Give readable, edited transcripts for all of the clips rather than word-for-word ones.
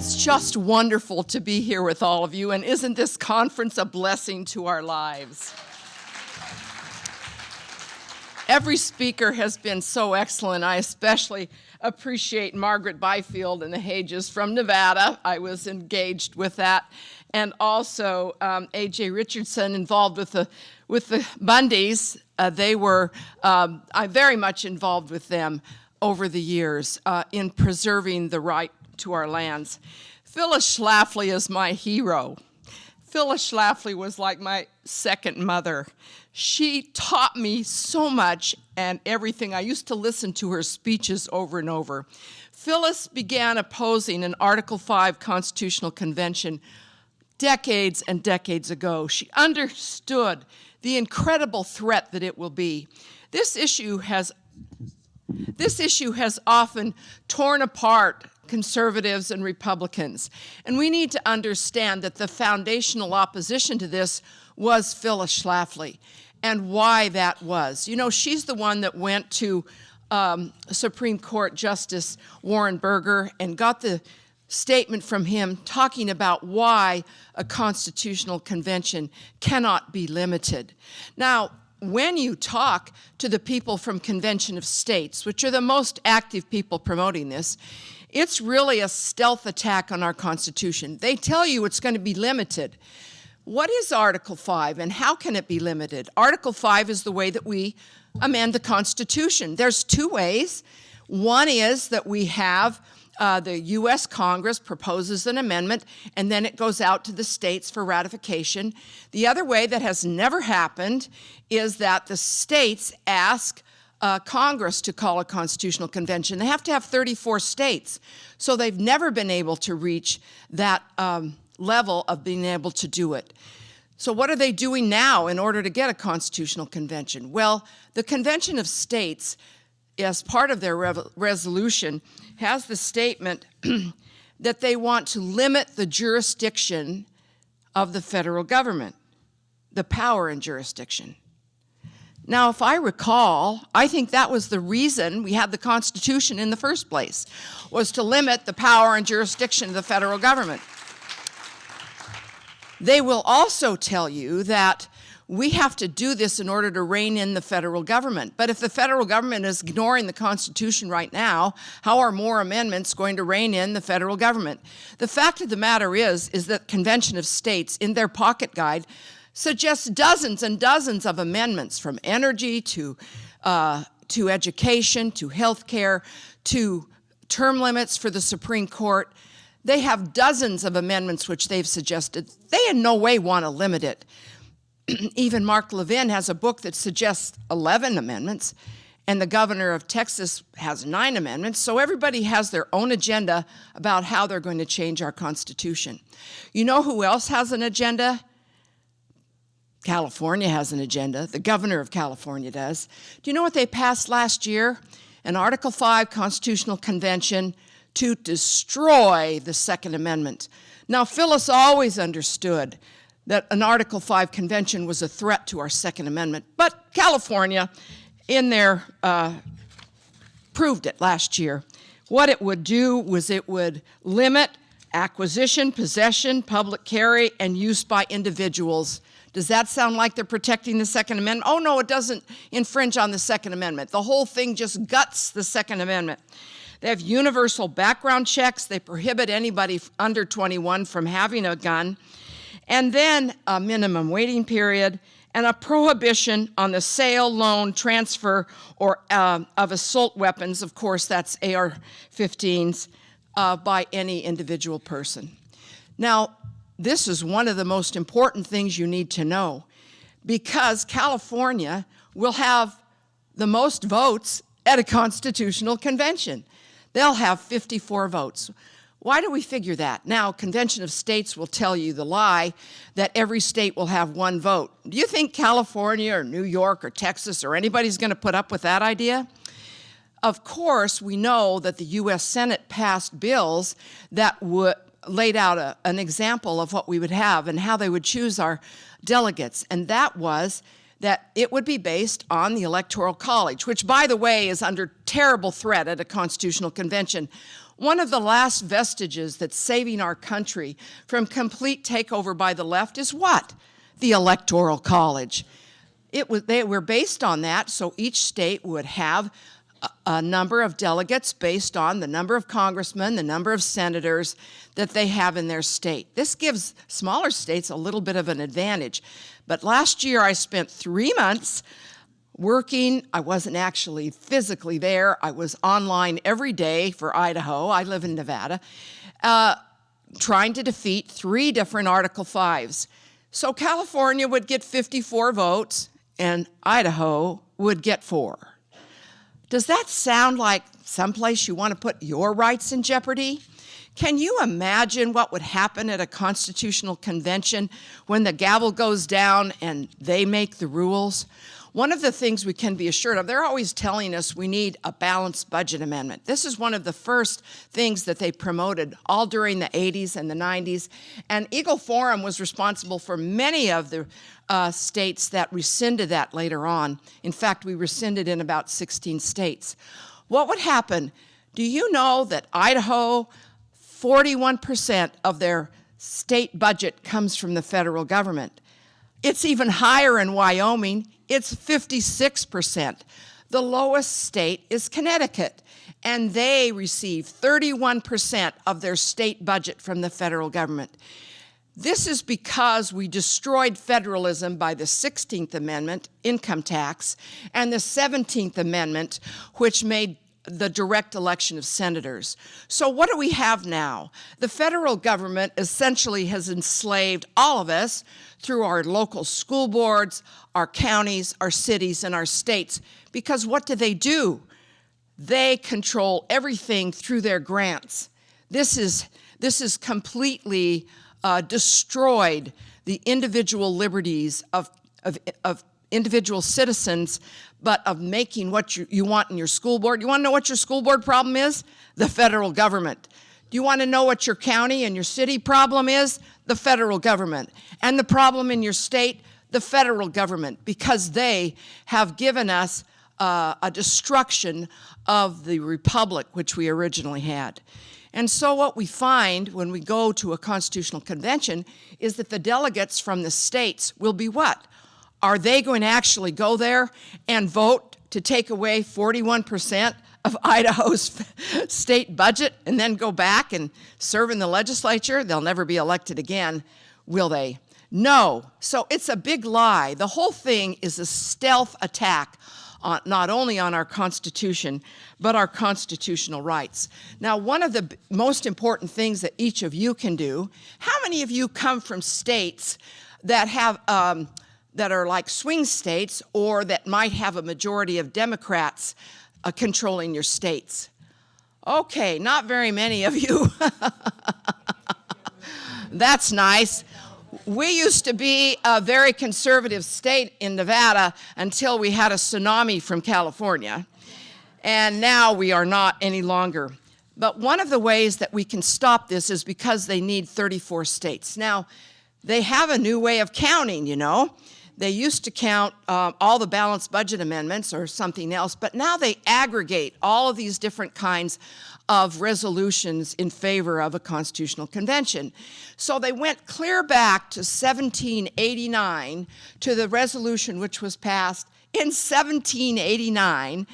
It's just wonderful to be here with all of you, and isn't this conference a blessing to our lives? Every speaker has been so excellent. I especially appreciate Margaret Byfield and the Hages from Nevada. I was engaged with that. And also A.J. Richardson involved with the Bundys. I'm very much involved with them over the years in preserving the right to our lands. Phyllis Schlafly is my hero. Phyllis Schlafly was like my second mother. She taught me so much and everything. I used to listen to her speeches over and over. Phyllis began opposing an Article 5 constitutional convention decades and decades ago. She understood the incredible threat that it will be. This issue has often torn apart conservatives and Republicans. And we need to understand that the foundational opposition to this was Phyllis Schlafly, and why that was. You know, she's the one that went to Supreme Court Justice Warren Burger and got the statement from him talking about why a constitutional convention cannot be limited. Now, when you talk to the people from Convention of States, which are the most active people promoting this, it's really a stealth attack on our Constitution. They tell you it's going to be limited. What is Article 5 and how can it be limited? Article 5 is the way that we amend the Constitution. There's two ways. One is that we have the U.S. Congress proposes an amendment, and then it goes out to the states for ratification. The other way that has never happened is that the states ask Congress to call a constitutional convention. They have to have 34 states, so they've never been able to reach that level of being able to do it. So what are they doing now in order to get a constitutional convention? Well, the Convention of States, as part of their resolution, has the statement that they want to limit the jurisdiction of the federal government, the power and jurisdiction. Now, if I recall, I think that was the reason we had the Constitution in the first place, was to limit the power and jurisdiction of the federal government. They will also tell you that we have to do this in order to rein in the federal government. But if the federal government is ignoring the Constitution right now, how are more amendments going to rein in the federal government? The fact of the matter is that Convention of States, in their pocket guide, suggests dozens and dozens of amendments, from energy to education, to healthcare, to term limits for the Supreme Court. They have dozens of amendments which they've suggested. They in no way want to limit it. Even Mark Levin has a book that suggests 11 amendments, and the governor of Texas has 9 amendments, so everybody has their own agenda about how they're going to change our Constitution. You know who else has an agenda? California has an agenda. The governor of California does. Do you know what they passed last year? An Article 5 Constitutional Convention to destroy the Second Amendment. Now, Phyllis always understood that an Article 5 convention was a threat to our Second Amendment, but California, in their, proved it last year. What it would do was it would limit acquisition, possession, public carry, and use by individuals. Does that sound like they're protecting the Second Amendment? Oh no, it doesn't infringe on the Second Amendment. The whole thing just guts the Second Amendment. They have universal background checks. They prohibit anybody under 21 from having a gun. And then a minimum waiting period and a prohibition on the sale, loan, transfer, or of assault weapons. Of course, that's AR-15s by any individual person. Now, this is one of the most important things you need to know, because California will have the most votes at a constitutional convention. They'll have 54 votes. Why do we figure that? Now, Convention of States will tell you the lie that every state will have 1 vote. Do you think California or New York or Texas or anybody's going to put up with that idea? Of course, we know that the U.S. Senate passed bills that laid out an example of what we would have and how they would choose our delegates, and that was that it would be based on the Electoral College, which, by the way, is under terrible threat at a constitutional convention. One of the last vestiges that's saving our country from complete takeover by the left is what? The Electoral College. They were based on that, so each state would have a number of delegates based on the number of congressmen, the number of senators that they have in their state. This gives smaller states a little bit of an advantage. But last year I spent 3 months working. I wasn't actually physically there. I was online every day for Idaho. I live in Nevada, trying to defeat 3 different Article 5s. So California would get 54 votes and Idaho would get 4. Does that sound like someplace you want to put your rights in jeopardy? Can you imagine what would happen at a constitutional convention when the gavel goes down and they make the rules? One of the things we can be assured of, they're always telling us we need a balanced budget amendment. This is one of the first things that they promoted all during the 80s and the 90s. And Eagle Forum was responsible for many of the states that rescinded that later on. In fact, we rescinded in about 16 states. What would happen? Do you know that Idaho, 41% of their state budget comes from the federal government? It's even higher in Wyoming. It's 56%. The lowest state is Connecticut, and they receive 31% of their state budget from the federal government. This is because we destroyed federalism by the 16th Amendment, income tax, and the 17th Amendment, which made the direct election of senators. So what do we have now? The federal government essentially has enslaved all of us through our local school boards, our counties, our cities, and our states. Because what do? They control everything through their grants. This is completely destroyed the individual liberties of individual citizens, but of making what you want in your school board. You want to know what your school board problem is? The federal government. Do you want to know what your county and your city problem is? The federal government. And the problem in your state? The federal government, because they have given us a destruction of the republic which we originally had. And so what we find when we go to a constitutional convention is that the delegates from the states will be what? Are they going to actually go there and vote to take away 41% of Idaho's state budget and then go back and serve in the legislature? They'll never be elected again, will they? No. So it's a big lie. The whole thing is a stealth attack on, not only on our Constitution, but our constitutional rights. Now, one of the most important things that each of you can do, how many of you come from states that have that are like swing states or that might have a majority of Democrats controlling your states? Okay, not very many of you. That's nice. We used to be a very conservative state in Nevada until we had a tsunami from California. And now we are not any longer. But one of the ways that we can stop this is because they need 34 states. Now, they have a new way of counting, you know. They used to count all the balanced budget amendments or something else, but now they aggregate all of these different kinds of resolutions in favor of a constitutional convention. So they went clear back to 1789 to the resolution which was passed in 1789,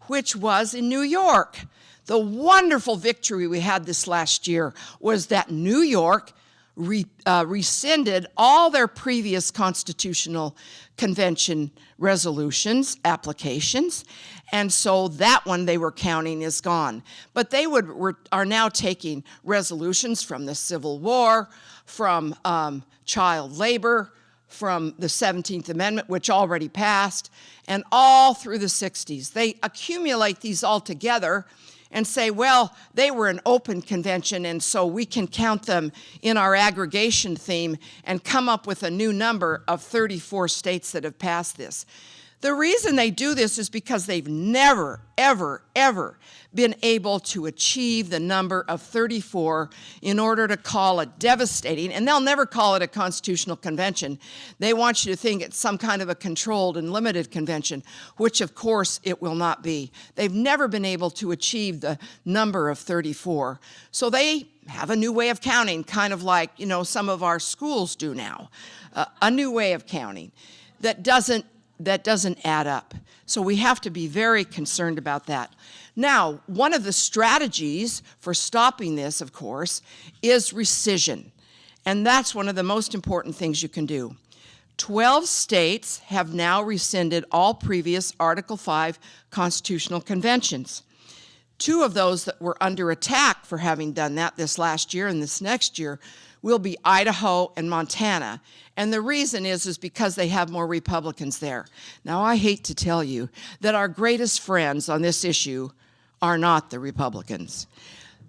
which was in New York. The wonderful victory we had this last year was that New York rescinded all their previous constitutional convention resolutions, applications, and so that one they were counting is gone. But they are now taking resolutions from the Civil War, from child labor, from the 17th Amendment, which already passed, and all through the 60s. They accumulate these all together and say, well, they were an open convention, and so we can count them in our aggregation theme and come up with a new number of 34 states that have passed this. The reason they do this is because they've never, ever, ever been able to achieve the number of 34 in order to call it devastating, and they'll never call it a constitutional convention. They want you to think it's some kind of a controlled and limited convention, which of course it will not be. They've never been able to achieve the number of 34. So they have a new way of counting, kind of like, you know, some of our schools do now. A new way of counting that doesn't add up. So we have to be very concerned about that. Now, one of the strategies for stopping this, of course, is rescission. And that's one of the most important things you can do. 12 states have now rescinded all previous Article 5 constitutional conventions. 2 of those that were under attack for having done that this last year and this next year will be Idaho and Montana. And the reason is because they have more Republicans there. Now, I hate to tell you that our greatest friends on this issue are not the Republicans.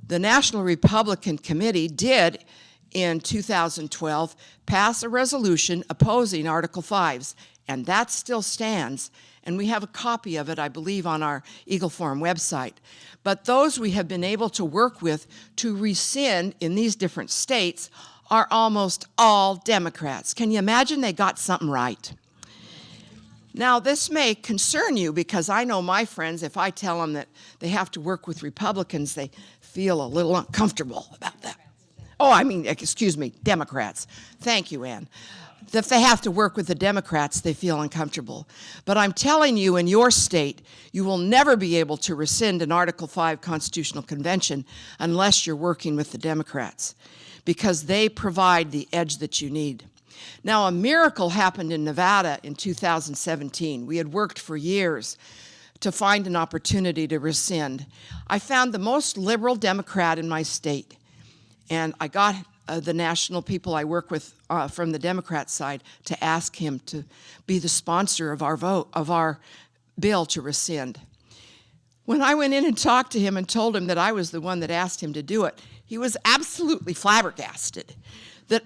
The National Republican Committee did, in 2012, pass a resolution opposing Article 5s, and that still stands. And we have a copy of it, I believe, on our Eagle Forum website. But those we have been able to work with to rescind in these different states are almost all Democrats. Can you imagine they got something right? Now, this may concern you because I know my friends, if I tell them that they have to work with Republicans, they feel a little uncomfortable about that. Oh, I mean, excuse me, Democrats. Thank you, Ann. If they have to work with the Democrats, they feel uncomfortable. But I'm telling you, in your state, you will never be able to rescind an Article 5 constitutional convention unless you're working with the Democrats, because they provide the edge that you need. Now, a miracle happened in Nevada in 2017. We had worked for years to find an opportunity to rescind. I found the most liberal Democrat in my state, and I got the national people I work with from the Democrat side to ask him to be the sponsor of our vote, of our bill to rescind. When I went in and talked to him and told him that I was the one that asked him to do it, he was absolutely flabbergasted that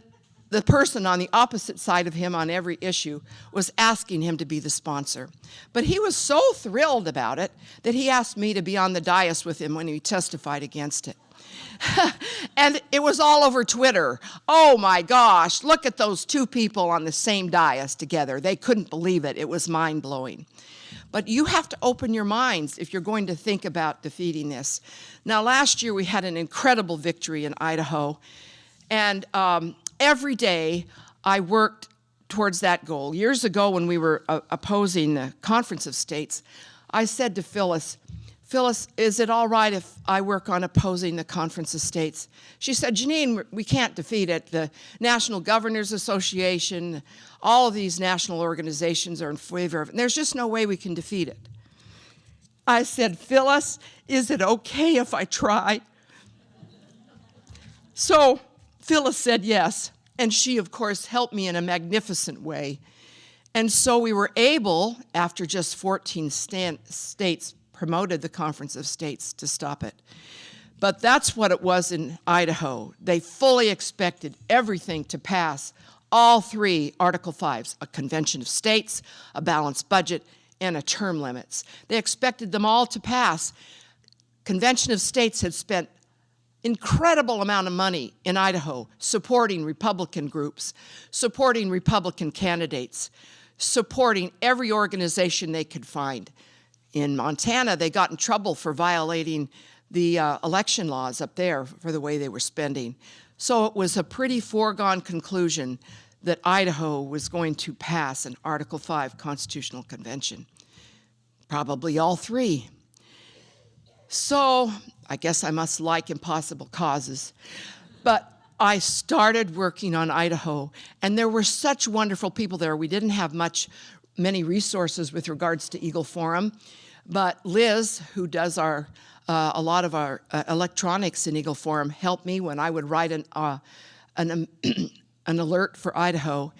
the person on the opposite side of him on every issue was asking him to be the sponsor. But he was so thrilled about it that he asked me to be on the dais with him when he testified against it. And it was all over Twitter. Oh my gosh, look at those 2 people on the same dais together. They couldn't believe it. It was mind-blowing. But you have to open your minds if you're going to think about defeating this. Now, last year we had an incredible victory in Idaho, and every day I worked towards that goal. Years ago when we were opposing the Conference of States, I said to Phyllis, is it all right if I work on opposing the Conference of States? She said, Janine, we can't defeat it. The National Governors Association, all of these national organizations are in favor of it. And there's just no way we can defeat it. I said, Phyllis, is it okay if I try? So Phyllis said yes. And she, of course, helped me in a magnificent way. And so we were able, after just 14 states promoted the Conference of States, to stop it. But that's what it was in Idaho. They fully expected everything to pass, all 3 Article 5s, a convention of states, a balanced budget, and a term limits. They expected them all to pass. Convention of States had spent incredible amount of money in Idaho supporting Republican groups, supporting Republican candidates, supporting every organization they could find. In Montana, they got in trouble for violating the election laws up there for the way they were spending. So it was a pretty foregone conclusion that Idaho was going to pass an Article 5 constitutional convention. Probably all 3. So I guess I must like impossible causes. But I started working on Idaho, and there were such wonderful people there. We didn't have many resources with regards to Eagle Forum, but Liz, who does a lot of our electronics in Eagle Forum, helped me when I would write an alert for Idaho.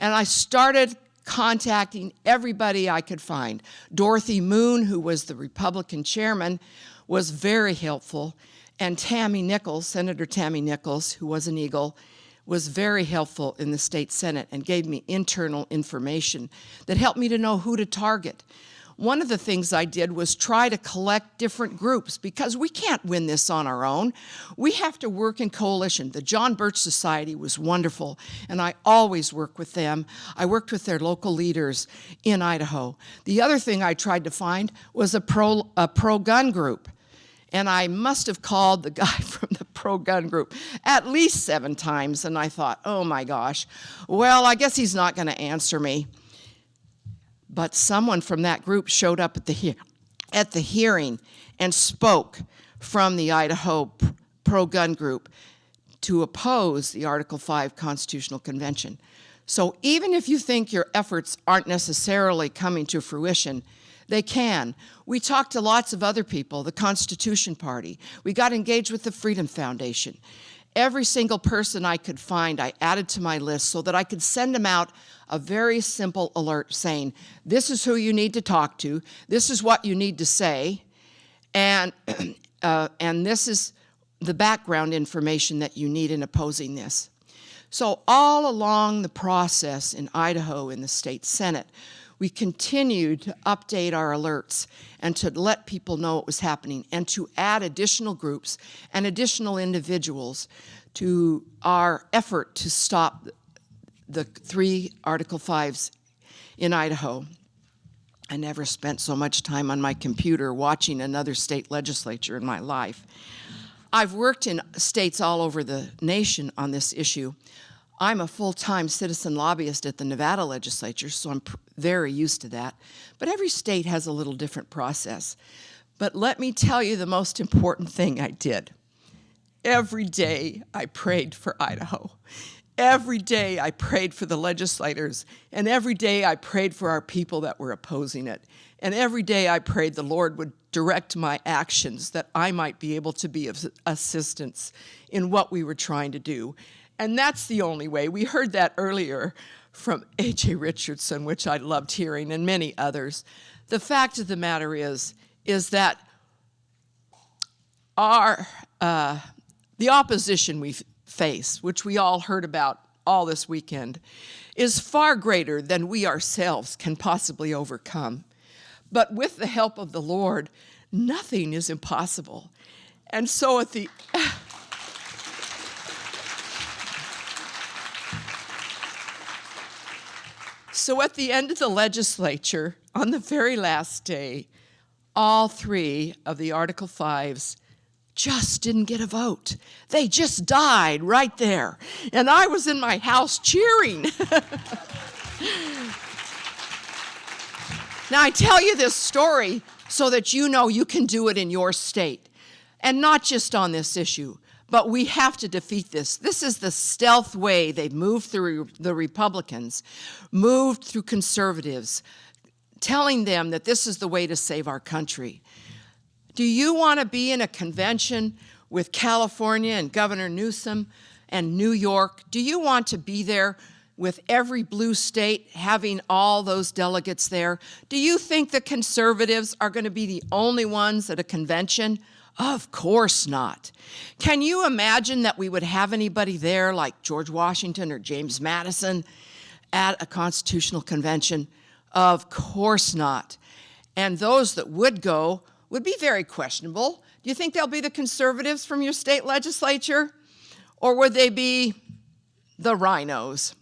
And I started contacting everybody I could find. Dorothy Moon, who was the Republican chairman, was very helpful. And Tammy Nichols, Senator Tammy Nichols, who was an Eagle, was very helpful in the state Senate and gave me internal information that helped me to know who to target. One of the things I did was try to collect different groups, because we can't win this on our own. We have to work in coalition. The John Birch Society was wonderful, and I always work with them. I worked with their local leaders in Idaho. The other thing I tried to find was a pro-gun group. And I must have called the guy from the pro-gun group at least 7 times, and I thought, oh my gosh, well, I guess he's not gonna answer me. But someone from that group showed up at the hearing and spoke from the Idaho pro-gun group to oppose the Article 5 Constitutional Convention. So even if you think your efforts aren't necessarily coming to fruition, they can. We talked to lots of other people, the Constitution Party. We got engaged with the Freedom Foundation. Every single person I could find, I added to my list so that I could send them out a very simple alert saying, this is who you need to talk to, this is what you need to say, and this is the background information that you need in opposing this. So all along the process in Idaho in the state Senate, we continued to update our alerts and to let people know what was happening and to add additional groups and additional individuals to our effort to stop the 3 Article 5s in Idaho. I never spent so much time on my computer watching another state legislature in my life. I've worked in states all over the nation on this issue. I'm a full-time citizen lobbyist at the Nevada Legislature, so I'm very used to that. But every state has a little different process. But let me tell you the most important thing I did. Every day I prayed for Idaho. Every day I prayed for the legislators, and every day I prayed for our people that were opposing it. And every day I prayed the Lord would direct my actions, that I might be able to be of assistance in what we were trying to do. And that's the only way. We heard that earlier from A.J. Richardson, which I loved hearing, and many others. The fact of the matter is that the opposition we face, which we all heard about all this weekend, is far greater than we ourselves can possibly overcome. But with the help of the Lord, nothing is impossible. And so at the end of the legislature, on the very last day, all 3 of the Article 5s just didn't get a vote. They just died right there. And I was in my house cheering. Now, I tell you this story so that you know you can do it in your state. And not just on this issue, but we have to defeat this. This is the stealth way they've moved through the Republicans, moved through conservatives, telling them that this is the way to save our country. Do you want to be in a convention with California and Governor Newsom and New York? Do you want to be there with every blue state having all those delegates there? Do you think the conservatives are going to be the only ones at a convention? Of course not. Can you imagine that we would have anybody there like George Washington or James Madison at a constitutional convention? Of course not. And those that would go would be very questionable. Do you think they'll be the conservatives from your state legislature? Or would they be the rhinos?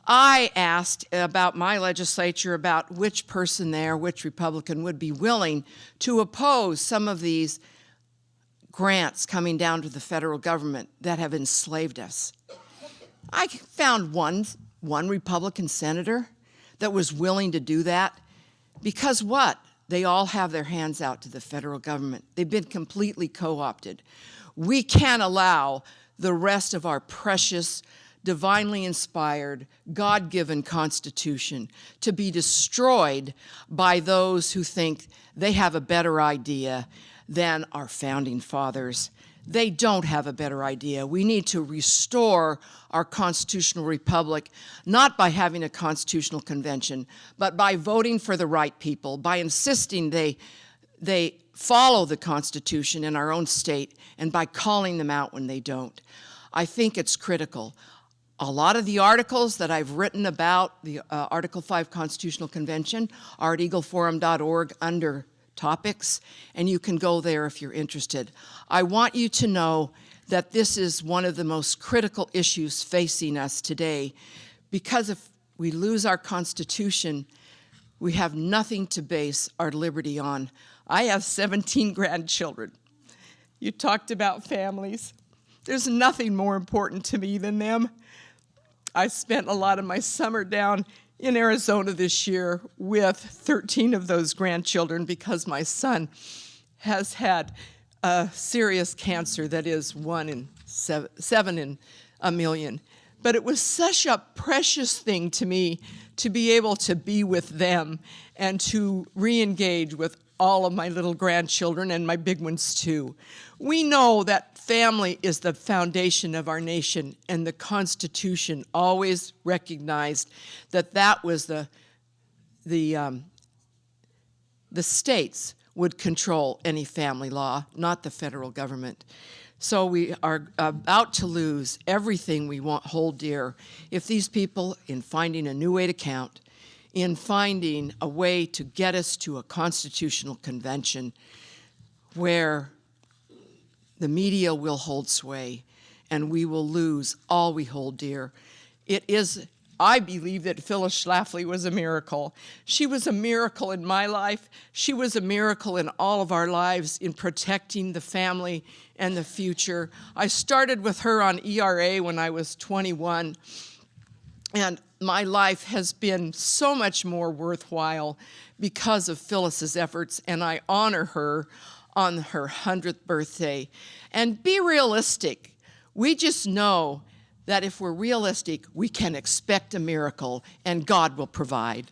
I asked about my legislature about which person there, which Republican would be willing to oppose some of these grants coming down to the federal government that have enslaved us. I found one Republican senator that was willing to do that because what? They all have their hands out to the federal government. They've been completely co-opted. We can't allow the rest of our precious, divinely inspired, God-given Constitution to be destroyed by those who think they have a better idea than our founding fathers. They don't have a better idea. We need to restore our constitutional republic, not by having a constitutional convention, but by voting for the right people, by insisting they follow the Constitution in our own state, and by calling them out when they don't. I think it's critical. A lot of the articles that I've written about the Article 5 Constitutional Convention are at eagleforum.org under topics, and you can go there if you're interested. I want you to know that this is one of the most critical issues facing us today, because if we lose our Constitution, we have nothing to base our liberty on. I have 17 grandchildren. You talked about families. There's nothing more important to me than them. I spent a lot of my summer down in Arizona this year with 13 of those grandchildren because my son has had a serious cancer that is 7 in a million. But it was such a precious thing to me to be able to be with them and to re-engage with all of my little grandchildren and my big ones too. We know that family is the foundation of our nation, and the Constitution always recognized that that was the states would control any family law, not the federal government. So we are about to lose everything we hold dear if these people, in finding a new way to count, in finding a way to get us to a constitutional convention where the media will hold sway and we will lose all we hold dear. I believe that Phyllis Schlafly was a miracle. She was a miracle in my life. She was a miracle in all of our lives in protecting the family and the future. I started with her on E.R.A. when I was 21, and my life has been so much more worthwhile because of Phyllis's efforts, and I honor her on her 100th birthday. And be realistic. We just know that if we're realistic, we can expect a miracle, and God will provide.